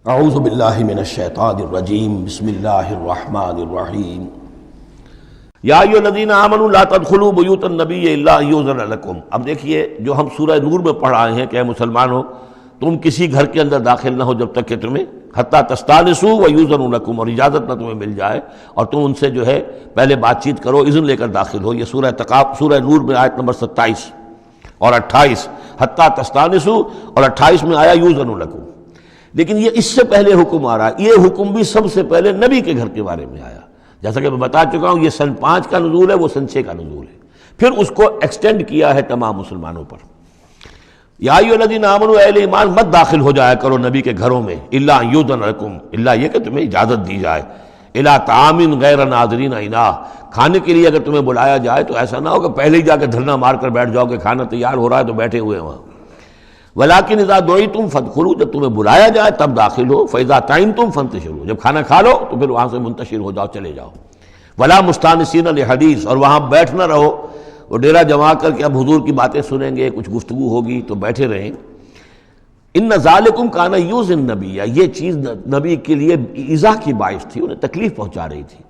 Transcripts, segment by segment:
اعوذ باللہ من الشیطان الرجیم بسم اللہ الرحمن الرحیم یا ایھا الذین آمنوا لا تدخلوا بیوت النبی الا ان یؤذن لکم۔ اب دیکھیے جو ہم سورہ نور میں پڑھ آئے ہیں کہ اے مسلمانوں تم کسی گھر کے اندر داخل نہ ہو جب تک کہ تمہیں حتیٰ تستانسوا ویؤذن لکم، اور اجازت نہ تمہیں مل جائے اور تم ان سے جو ہے پہلے بات چیت کرو، اذن لے کر داخل ہو۔ یہ سورہ نور میں آیت نمبر 27 اور 28، حتیٰ تستانسوا، اور 28 میں آیا یؤذن لکم۔ لیکن یہ اس سے پہلے حکم آ رہا ہے، یہ حکم بھی سب سے پہلے نبی کے گھر کے بارے میں آیا، جیسا کہ میں بتا چکا ہوں۔ یہ سن 5 کا نزول ہے، وہ سن 6 کا نزول ہے، پھر اس کو ایکسٹینڈ کیا ہے تمام مسلمانوں پر۔ یا ایھا الذین آمنوا، اہل ایمان مت داخل ہو جایا کرو نبی کے گھروں میں، الا ان یؤذن لکم، الا یہ کہ تمہیں اجازت دی جائے، الی طعام غیر ناظرین اناہ، کھانے کے لیے اگر تمہیں بلایا جائے تو ایسا نہ ہو کہ پہلے ہی جا کے دھرنا مار کر بیٹھ جاؤ کہ کھانا تیار ہو رہا ہے تو بیٹھے ہوئے ہیں وہاں۔ ولیکن اذا دعیتم فادخلوا، جب تمہیں بلایا جائے تب داخل ہو، فاذا طعمتم فانتشروا، جب کھانا کھا لو تو پھر وہاں سے منتشر ہو جاؤ، چلے جاؤ۔ ولا مستانسین لحدیث، اور وہاں بیٹھ نہ رہو وہ ڈیرا جما کر کے اب حضور کی باتیں سنیں گے، کچھ گفتگو ہوگی تو بیٹھے رہیں۔ ان ذالکم کان یؤذی النبی، یہ چیز نبی کے لیے ایذا کی باعث تھی، انہیں تکلیف پہنچا رہی تھی۔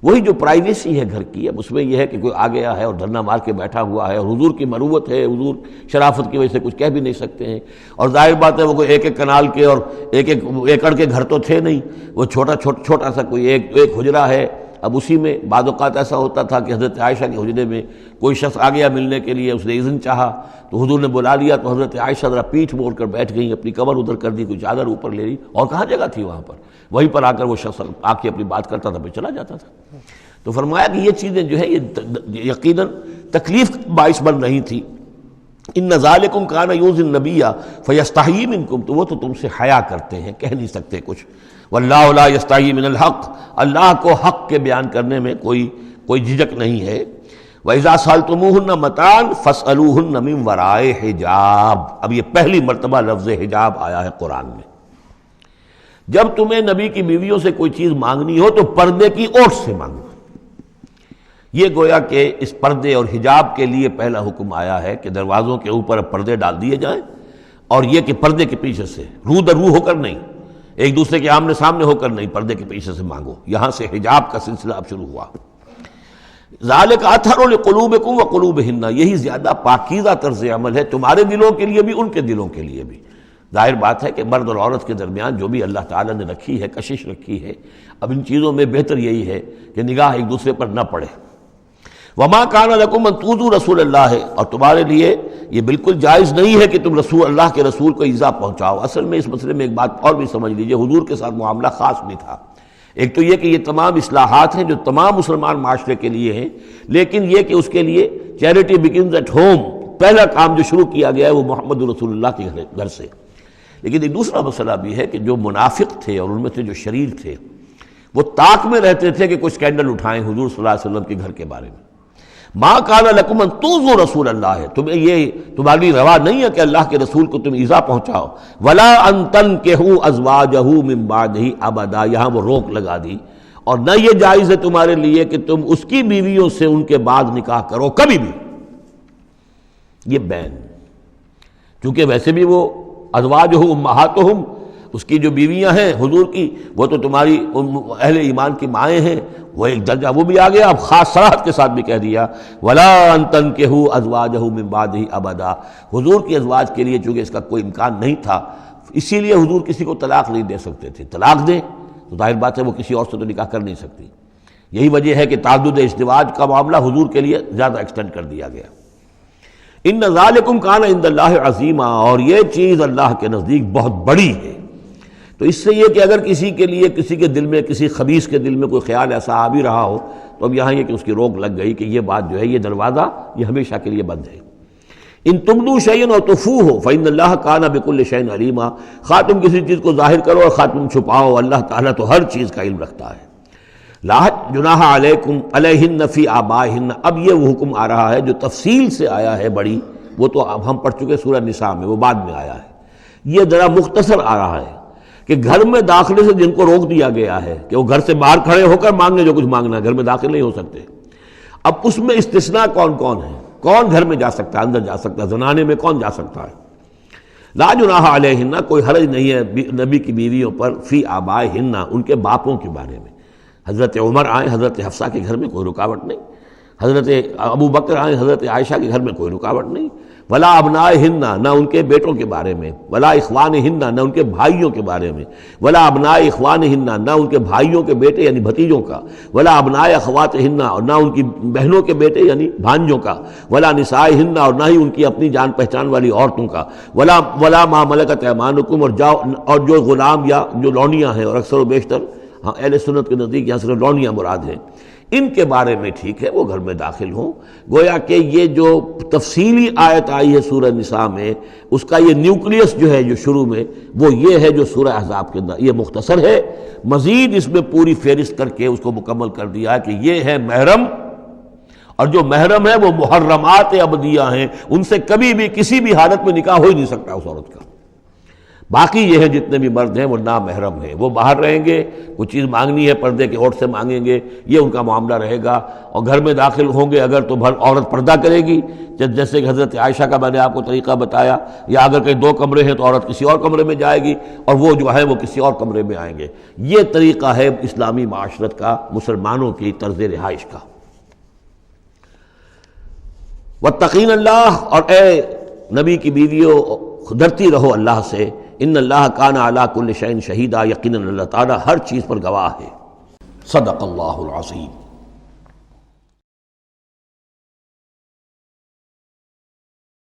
وہی جو پرائیویسی ہے گھر کی، اب اس میں یہ ہے کہ کوئی آ گیا ہے اور دھرنا مار کے بیٹھا ہوا ہے، اور حضور کی مروت ہے، حضور شرافت کی وجہ سے کچھ کہہ بھی نہیں سکتے ہیں، اور ظاہر بات ہے وہ کوئی ایک کنال کے اور ایک ایکڑ کے گھر تو تھے نہیں، وہ چھوٹا سا کوئی ایک حجرہ ہے۔ اب اسی میں بعض اوقات ایسا ہوتا تھا کہ حضرت عائشہ کے حجرے میں کوئی شخص آ گیا ملنے کے لیے، اس نے اذن چاہا تو حضور نے بلا لیا، تو حضرت عائشہ ذرا پیٹھ موڑ کر بیٹھ گئیں، اپنی کمر ادھر کر دی، کوئی چادر اوپر لے لی، اور کہاں جگہ تھی وہاں پر، وہیں پر آ کر وہ شخص آ کے اپنی بات کرتا تھا، پھر چلا جاتا تھا۔ تو فرمایا کہ یہ چیزیں جو ہے یہ یقیناً تکلیف باعث بن رہی تھی۔ ان ذالکم کان یؤذی النبی فیستحیی منکم، تو وہ تو تم سے حیا کرتے ہیں، کہہ نہیں سکتے کچھ۔ واللہ لا یستحیی من الحق، اللہ کو حق کے بیان کرنے میں کوئی جھجک نہیں ہے۔ وَإِذَا سَأَلْتُمُوهُنَّ مَتَاعًا فَاسْأَلُوهُنَّ مِن وَرَاءِ حجاب، اب یہ پہلی مرتبہ لفظ حجاب آیا ہے قرآن میں۔ جب تمہیں نبی کی بیویوں سے کوئی چیز مانگنی ہو تو پردے کی اوٹ سے مانگو۔ یہ گویا کہ اس پردے اور حجاب کے لیے پہلا حکم آیا ہے کہ دروازوں کے اوپر پردے ڈال دیے جائیں، اور یہ کہ پردے کے پیچھے سے رو در رو ہو کر نہیں، ایک دوسرے کے آمنے سامنے ہو کر نہیں، پردے کے پیچھے سے مانگو۔ یہاں سے حجاب کا سلسلہ اب شروع ہوا۔ ذالک اطہر لقلوبکم وقلوبہن، یہی زیادہ پاکیزہ طرز عمل ہے تمہارے دلوں کے لیے بھی، ان کے دلوں کے لیے بھی۔ ظاہر بات ہے کہ مرد اور عورت کے درمیان جو بھی اللہ تعالیٰ نے رکھی ہے، کشش رکھی ہے، اب ان چیزوں میں بہتر یہی ہے کہ نگاہ ایک دوسرے پر نہ پڑے۔ وما کان لکم ان تؤذوا رسول اللہ، اور تمہارے لیے یہ بالکل جائز نہیں ہے کہ تم اللہ کے رسول کو ایذا پہنچاؤ۔ اصل میں اس مسئلے میں ایک بات اور بھی سمجھ لیجئے، حضور کے ساتھ معاملہ خاص بھی تھا۔ ایک تو یہ کہ یہ تمام اصلاحات ہیں جو تمام مسلمان معاشرے کے لیے ہیں، لیکن یہ کہ اس کے لیے چیریٹی بگنز ایٹ ہوم، پہلا کام جو شروع کیا گیا ہے وہ محمد رسول اللہ کے گھر سے۔ لیکن ایک دوسرا مسئلہ بھی ہے کہ جو منافق تھے اور ان میں سے جو شریر تھے، وہ طاق میں رہتے تھے کہ کوئی سکینڈل اٹھائیں حضور صلی اللہ علیہ وسلم کے گھر کے بارے میں۔ ما کان لکم ان تؤذوا رسول اللہ، تمہیں یہ تمہاری روا نہیں ہے کہ اللہ کے رسول کو تم ایذا پہنچاؤ۔ ولا ان تنکحوا ازواجہ من بعدہ ابدا، یہاں وہ روک لگا دی، اور نہ یہ جائز ہے تمہارے لیے کہ تم اس کی بیویوں سے ان کے بعد نکاح کرو کبھی بھی۔ یہ بین، چونکہ ویسے بھی وہ ازواجہ امہاتہم، اس کی جو بیویاں ہیں حضور کی، وہ تو تمہاری اہل ایمان کی مائیں ہیں، وہ ایک درجہ وہ بھی آ گیا۔ اب خاص صراحت کے ساتھ بھی کہہ دیا ولا ان تنکحوا ازواجہ من بعدہ ابدا، حضور کی ازواج کے لیے چونکہ اس کا کوئی امکان نہیں تھا، اسی لیے حضور کسی کو طلاق نہیں دے سکتے تھے۔ طلاق دیں تو ظاہر بات ہے وہ کسی اور سے تو نکاح کر نہیں سکتی۔ یہی وجہ ہے کہ تعدد ازدواج کا معاملہ حضور کے لیے زیادہ ایکسٹینڈ کر دیا گیا۔ ان ذالکم کان عند اللہ عظیما، اور یہ چیز اللہ کے نزدیک بہت بڑی ہے۔ تو اس سے یہ کہ اگر کسی کے لیے کسی کے دل میں، کسی خبیث کے دل میں کوئی خیال ایسا آ بھی رہا ہو تو اب یہاں یہ کہ اس کی روک لگ گئی کہ یہ بات جو ہے، یہ دروازہ یہ ہمیشہ کے لیے بند ہے۔ ان تبدوا شیئا او تخفوہ فإن اللہ کان بکل شیء علیما، خواہ تم کسی چیز کو ظاہر کرو اور خواہ تم چھپاؤ، اللہ تعالیٰ تو ہر چیز کا علم رکھتا ہے۔ لا جناح علیکم علیہن فی آبائہن، اب یہ وہ حکم آ رہا ہے جو تفصیل سے آیا ہے بڑی، وہ تو اب ہم پڑھ چکے سورہ نساء میں، وہ بعد میں آیا ہے۔ یہ ذرا مختصر آ رہا ہے کہ گھر میں داخلے سے جن کو روک دیا گیا ہے کہ وہ گھر سے باہر کھڑے ہو کر مانگنے جو کچھ مانگنا ہے، گھر میں داخل نہیں ہو سکتے۔ اب اس میں استثناء کون کون ہے، کون گھر میں جا سکتا ہے، اندر جا سکتا ہے، زنانے میں کون جا سکتا ہے؟ لا جناح علیہن، کوئی حرج نہیں ہے نبی کی بیویوں پر، فی آبائہن، ان کے باپوں کے بارے میں۔ حضرت عمر آئیں حضرت حفصہ کے گھر میں، کوئی رکاوٹ نہیں۔ حضرت ابو بکر آئیں حضرت عائشہ کے گھر میں، کوئی رکاوٹ نہیں۔ ولا ابنائہن، نہ ان کے بیٹوں کے بارے میں۔ ولا اخوانہن، نہ ان کے بھائیوں کے بارے میں۔ ولا ابناء اخوانہن، نہ ان کے بھائیوں کے بیٹے یعنی بھتیجوں کا۔ ولا ابناء اخواتہن، اور نہ ان کی بہنوں کے بیٹے یعنی بھانجوں کا۔ ولا نسائہن، اور نہ ہی ان کی اپنی جان پہچان والی عورتوں کا۔ ولا ما ملکت ایمانکم، اور جو غلام یا جو لونیاں ہیں، اور اکثر و بیشتر اہل سنت کے نزدیک یہاں صرف لونیاں مراد ہیں، ان کے بارے میں ٹھیک ہے وہ گھر میں داخل ہوں۔ گویا کہ یہ جو تفصیلی آیت آئی ہے سورہ نساء میں، اس کا یہ نیوکلیس جو ہے جو شروع میں، وہ یہ ہے جو سورہ احزاب کے اندر، یہ مختصر ہے، مزید اس میں پوری فہرست کر کے اس کو مکمل کر دیا ہے کہ یہ ہے محرم، اور جو محرم ہے وہ محرمات ابدیہ ہیں، ان سے کبھی بھی کسی بھی حالت میں نکاح ہو ہی نہیں سکتا اس عورت کا۔ باقی یہ ہے جتنے بھی مرد ہیں وہ نامحرم ہیں، وہ باہر رہیں گے، کوئی چیز مانگنی ہے پردے کے اوٹ سے مانگیں گے، یہ ان کا معاملہ رہے گا، اور گھر میں داخل ہوں گے اگر تو عورت پردہ کرے گی، جیسے کہ حضرت عائشہ کا میں نے آپ کو طریقہ بتایا، یا اگر کہیں دو کمرے ہیں تو عورت کسی اور کمرے میں جائے گی اور وہ جو ہے وہ کسی اور کمرے میں آئیں گے۔ یہ طریقہ ہے اسلامی معاشرت کا، مسلمانوں کی طرز رہائش کا۔ واتقین اللہ، اور اے نبی کی بیویوں ڈرتی رہو اللہ سے، ان اللہ کان علی کل شیء شہیدا، یقیناً اللہ تعالیٰ ہر چیز پر گواہ ہے۔ صدق اللہ العظیم۔